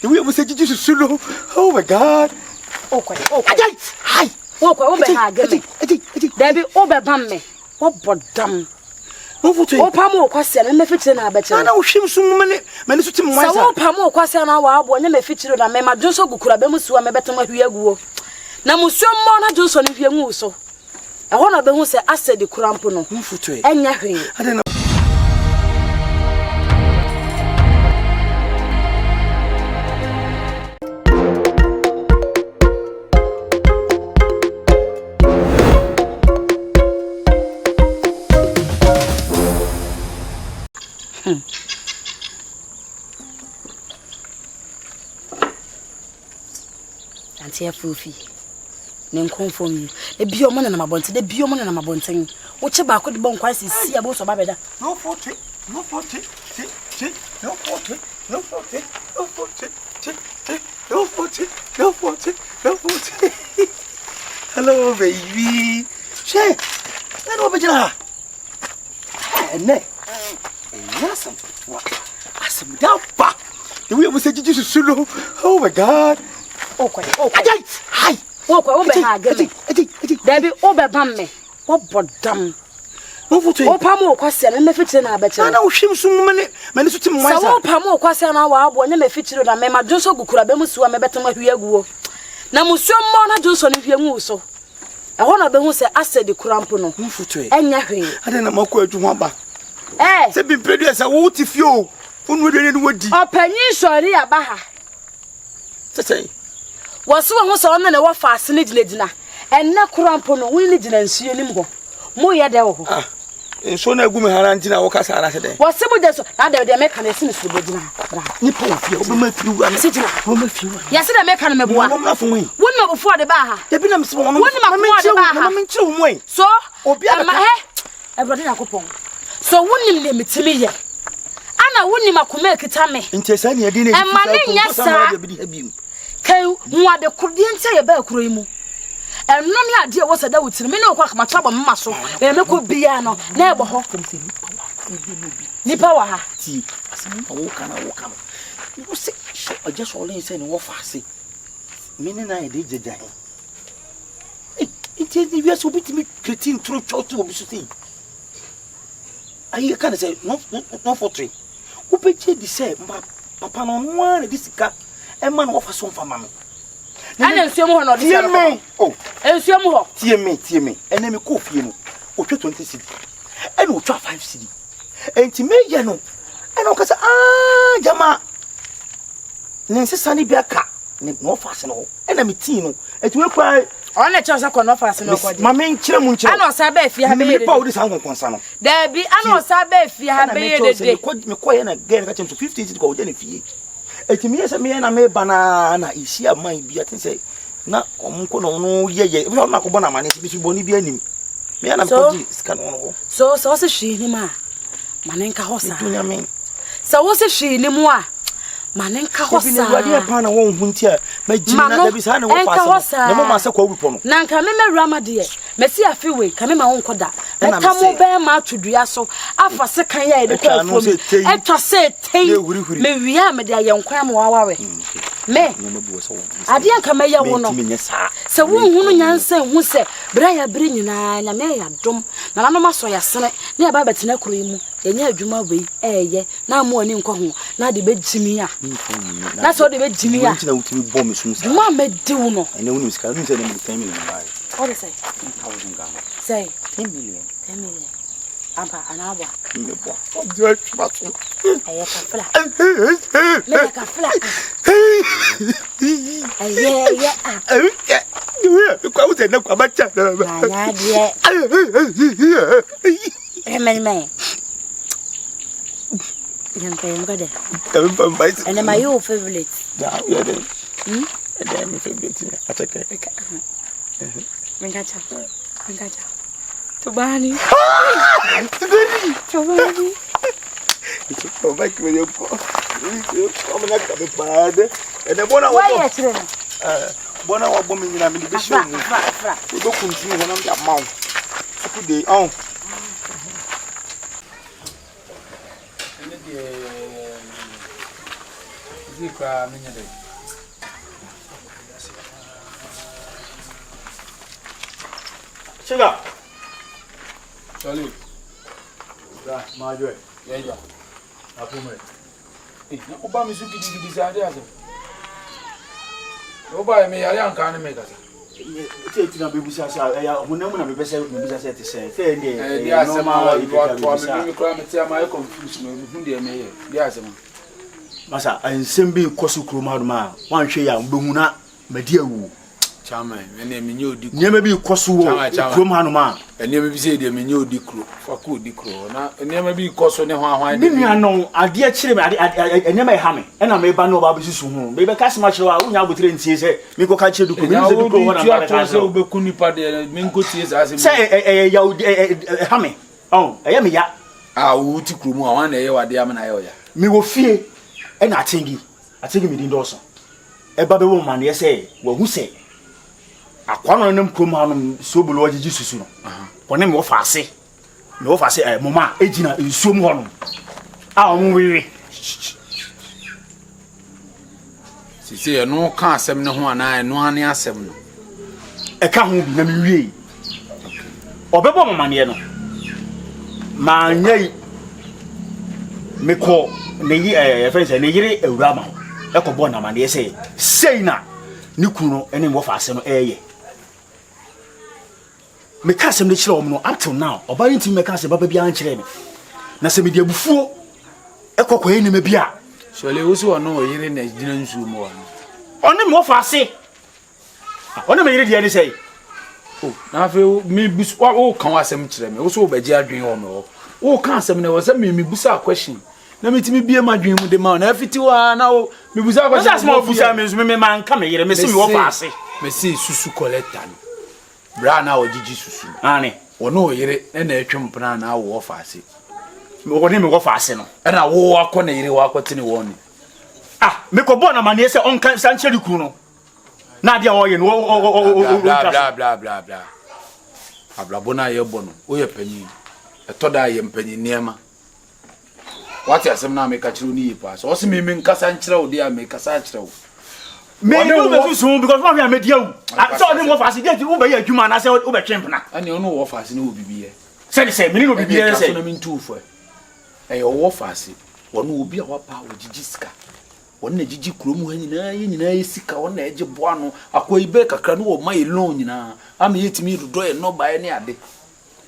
We was saying you should know. Oh my God. Okay. Hi. Okay, Debbie, Oberbam me. What bodam? Opamo kwase na me fitire na abeche. Na wohwem so mane so tim wansa. Sa opamo kwase na wa abo na me fitire na me ma jonso gukura be musuwa me betem ahwe aguo. Na musuo mo na jonso ne hwe mu so. E ho na be hu se asedi kurampo no. Enya hwe. Antia fufi ne nkonfom yi e bi omo na mabonte de bi omo na mabonten wo che ba ko de bon kwase si abo so ba beda no forte no forte no forte no forte no forte no forte no forte no forte hello baby she na no bejira ne awesome awesome dapa the way we say you should know. Oh my God. Okay. Hi. Okay, Debbie, Oberbam me. What bodam? Opamo kwase na me fitire na abeche. Na wohwem so mane so tim wansa. Sa opamo kwase na wa abo na me fitire na me ma jonso gukura be musuwa me betem ahwe aguo. Na musuo mo na jonso ne hwe mu so. E ho na be hu se asedi kurampo no. Enya hwe. Ade na makọ adwu ho ba. Se bi mpredu esa wo ti fio. Onu edene no wadi. Opanyin sori abaha. Sesei. Wasu ho so na wo faase ne dinadina. Enne kurampo no woni dina nsuo nim go. Mo ye de wo ho. So na agumi hara ntina wo kasa ara sede. Wasu bu de so na de meka na sine so bodina. Ni po fie wo ma firu wa. Sitina. Wo ma firu. Ya se de meka na meboa. Wo ma fo wi. Woni ma bofo de ba ha. Ya bi na mse wo. Woni ma ko de ba ha. Ma menche wo mo. So obi ama Ebrode na kopon. So woni le metimi ye. Ana woni makoma ekita me. Nti esa ne ade na e ma ne nya sa. Kai nwa de kudie ntia ye ba kuro imu. Enno ne ade wo sada wutiri me ne okwa kama trabo mma so. E me ko bia no na ebo ho. Nipa wa ha. Ti asem wo kana. Wo se oje so le nse ne wo faase. Me ne na ye de jejan. Nti di wi so bitimi kretin tro choto obi so sei. Ayi kana say no for three. Wo peche di say papa no no na di sika. E ma no ofa so mfa ma me. Ana nsuo mu ho no di sika. Me. Oh. Nsuo mu ho. Tie me. Ene me ko fie no. Otwa 20 cedi. Ene otwa 5 cedi. Enti me ye no. Ene o kasa jama. Nense sani bia ka. Ne no fa se no. Ene me tin no. Enti we kwa ona chosa ko no fa se no ko di. Ma me nkyere mu nkyere. Ana osa ba fie ha be me pa wo di san konkonsa no. Dabi ana osa ba fie ha be yedede. Me ko ye na gen ka chem so 50 cedi ko wo de ne fie. Eti me yesa me na me banana isi aman bi atin say na omko no ye e bi na ko bona mane bi so boni bi anim me na me ko di sika no so se hwi ni ma mane nka ho sa dunya me so se hwi ni mu a mane nka ho sa bi ne wadi pa na won hu ntia ma jina na bi sa na wo fa na mo ma sa ko wi po no na nka me Ewurama de me si afiwe ka me ma won koda eta mo be ma tudua so afa se kan ya de ko afom etwa se tei me wia me de ayenkwan mo wawe me ade anka me ye wo no se wo hu no nyansa hu se bra ya bere nyina nya me ya dom na no maso ya sene na ya ba betena kuro yi mu enya adwuma we eye na mo ani nkɔ ho na de be jimi a na so de be jimi a na wutimi bom me sum sa ma me di wo no ene wonu sika nu se na me 10 million buy what is say 10,000 Ghana say 10 million aba anaba me bo do twaso aye ka fla me ka fla aye kwa wo se na kwa ba cha na de men Young Payne, and my your favorite. And my favorite. Ringacha. To Barney. It's a back with your paw. I'm not coming bad. And the one I want. One hour bombing in a minute. We don't continue when I'm that mouth. Good day. Oh. Zika minyere. Chega. Salut. Da, majoe. Yeja. Apume. Na oba mi su gidi sade aso. Oba me yare anka na me kasa. Ti na bebusa sa ya honam na bebusa se te se. Fe ndi normal me kura me ti am I confuse me hu de me ye. Di asema. Masa ensem bi koso kroma do ma wan hwe ya mbehu na madi awu. Chama me nye odi kro. Nyema bi koso wo kroma no ma. Nyema bi se de me nye odi kro. Fa ko odi kro. Na nyema bi koso ne hwan de. Ni no ade a kire me ade nyema e ha me. E na me ba no ba bisusu hu. Me be kasema kire wa unya abotire ntie se me ko ka kire du ko. Me se du ko wona ba ka se obe ku nipa de me nko tie sa se. Se ya ha me. Oh, e ya me ya. Ah, wo ti kro mu awan na ye wade am na ye oya. Me wo fie e na atengi me din doso. E ba be wo man ye se wo hu se akwano nem krom ha no Sobolo ogigi susu no woni me wo faase mama ejina nsuom ho no a omo wewe sisi e no ka asem ne ho ana e no ane asem no e ka ho bi na me wie obebo mama ne no ma nyai me ko ne yi fense ne yire Ewurama e ko bo na ma ne se sei na ni kunu ene wo faase no eye me ka asem de kire o no up till now oba yin me ka asem baba bia an kire me na se me de abufuo e kokoye ne me bia so le wo si wono o yire na gina nsu mo wa oni me wo faase oni me yire de ani sei oh na fe me busu o kan asem kire me wo so ba gi adwen o me o kan asem ne wo se me busa question na metimi bie madwen mu de ma na afiti wa na o me busa question na se mo busa me man ka me yire me se me wo faase me se susu collector bra na ogigi susu ane wono oyire na etwempna na wo faase woni me wo faase no na wo akọ na yire wo akọtene wo ni me ko bo na mane se on kan san cheri ku no na dia wo ye no bla ablabona ye bo no wo ye panyi etoda ye mpanyi niema wati asem na me ka chiro ni yipa so se me nkasa nkyira wo dia me kasa nkyira wo me no be so because one me dia wo so ni wo faase dia ti wo be ye adwuma na se wo be twempna ani ono wo faase na wo bibiye se me ni no bibiye se na me ntufo e wo faase wono obi a wapa wo gigi sika wonna gigi kurom ha nyina ye sika wonna eje boa no akoibe kakra no wo mai loan nyina am yetimi dodo e no bae ne ade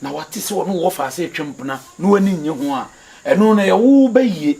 na wate se wono wo faase twempna no wani nye ho a eno na ye wo ba yie